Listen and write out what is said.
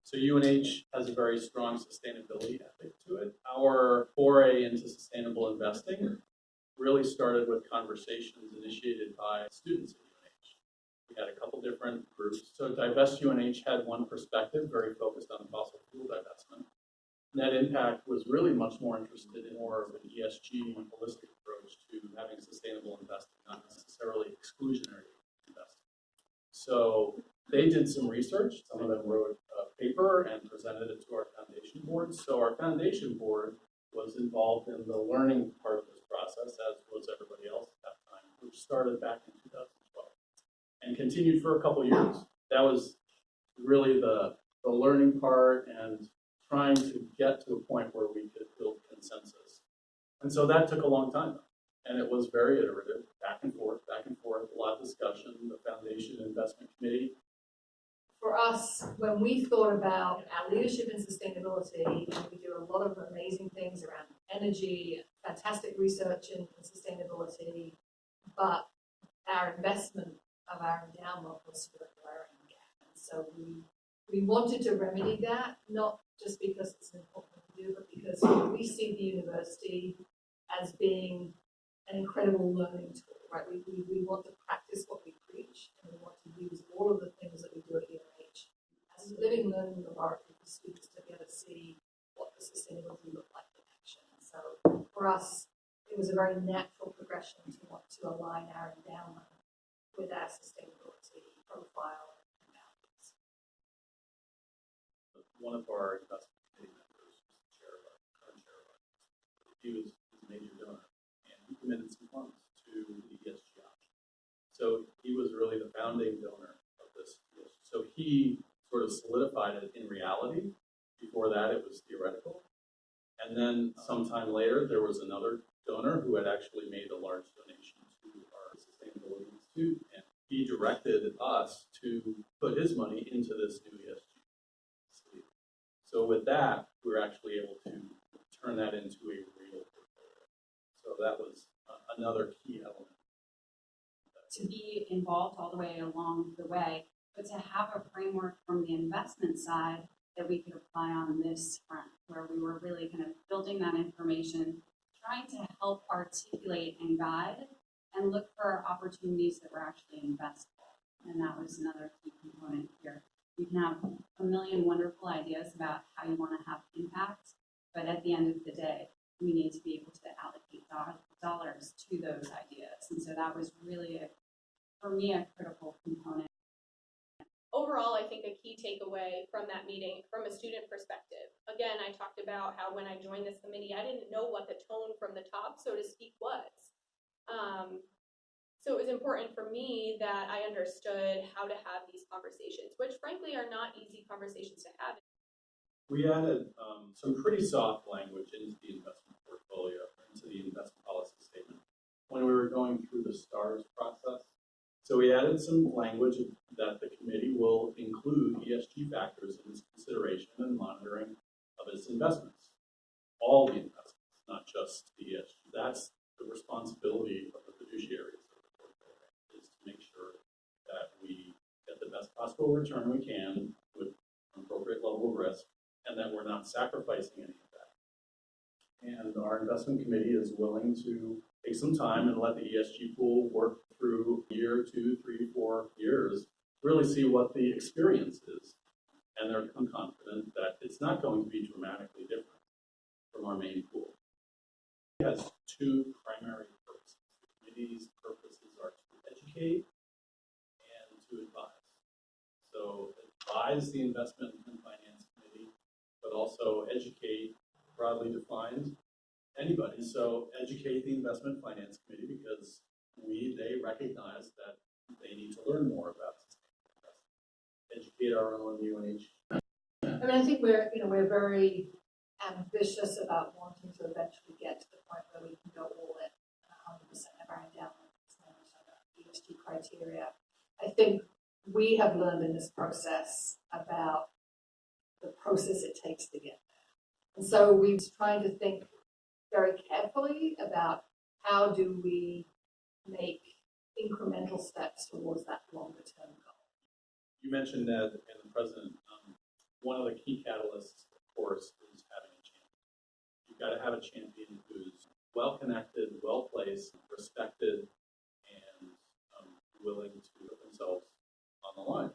So UNH has a very strong sustainability ethic to it. Our foray into sustainable investing really started with conversations initiated by students at UNH. We had a couple different groups. So Divest UNH had one perspective, very focused on fossil fuel divestment. Net Impact was really much more interested in more of an ESG holistic approach to having sustainable investing, not necessarily exclusionary investing. So they did some research. Some of them wrote a paper and presented it to our foundation board. So our foundation board was involved in the learning part of this process, as was everybody else at that time, which started back in 2012 and continued for a couple of years. That was really the learning part and trying to get to a point where we could build consensus. And so that took a long time. And it was very iterative, back and forth, a lot of discussion, the Foundation Investment Committee. For us, when we thought about our leadership in sustainability, we do a lot of amazing things around energy, fantastic research in sustainability, but our investment of our endowment was sort of a glaring gap. And so we wanted to remedy that, not just because it's an important thing to do, but because we see the university as being an incredible learning tool, right? We want to practice what we preach, and we want to use all of the things that we do at UNH as a living learning laboratory for students to be able to see what the sustainability looked like in action. So for us, it was a very natural progression to want to align our endowment with our sustainability profile and values. One of our investment committee members was the chair of our current chair of our. He was a major donor, and he committed some funds to the ESG option. So he was really the founding donor of this. So he sort of solidified it in reality. Before that, it was theoretical. And then sometime later, there was another donor who had actually made a large donation to our Sustainability Institute, and he directed us to put his money into this new ESG. So with that, we were actually able to turn that into a real portfolio. So that was another key element. To be involved all the way along the way, but to have a framework from the investment side that we could apply on this front, where we were really kind of building that information, trying to help articulate and guide and look for opportunities that were actually investable. And that was another key component here. You can have a million wonderful ideas about how you want to have impact, but at the end of the day, we need to be able to allocate dollars to those ideas. And so that was really, for me, a critical component. Overall, I think a key takeaway from that meeting, from a student perspective, again, I talked about how when I joined this committee, I didn't know what the tone from the top, so to speak, was. So it was important for me that I understood how to have these conversations, which frankly are not easy conversations to have. We added some pretty soft language into the investment portfolio, into the investment policy statement, when we were going through the STARS process. So we added some language that the committee will include ESG factors in its consideration and monitoring of its investments. All the investments, not just the ESG. That's the responsibility of the fiduciaries of the portfolio, is to make sure that we get the best possible return we can with an appropriate level of risk, and that we're not sacrificing any of that. And our investment committee is willing to take some time and let the ESG pool work through a year, 2, 3, 4 years, really see what the experience is. And they're confident that it's not going to be dramatically different from our main pool. It has two primary purposes. The committee's purposes are to educate and to advise. So advise the investment and finance committee, but also educate, broadly defined, anybody. So educate the investment finance committee because they recognize that they need to learn more about sustainable investing. Educate our own UNH. I mean, I think we're very ambitious about wanting to eventually get to the point where we can go all in 100% of our endowments and ESG criteria. I think we have learned in this process about the process it takes to get there. And so we're trying to think very carefully about how do we make incremental steps towards that longer term goal. You mentioned that, and the president, one of the key catalysts, of course, is having a champion. You've got to have a champion who's well-connected, well-placed, respected, and willing to put themselves on the line.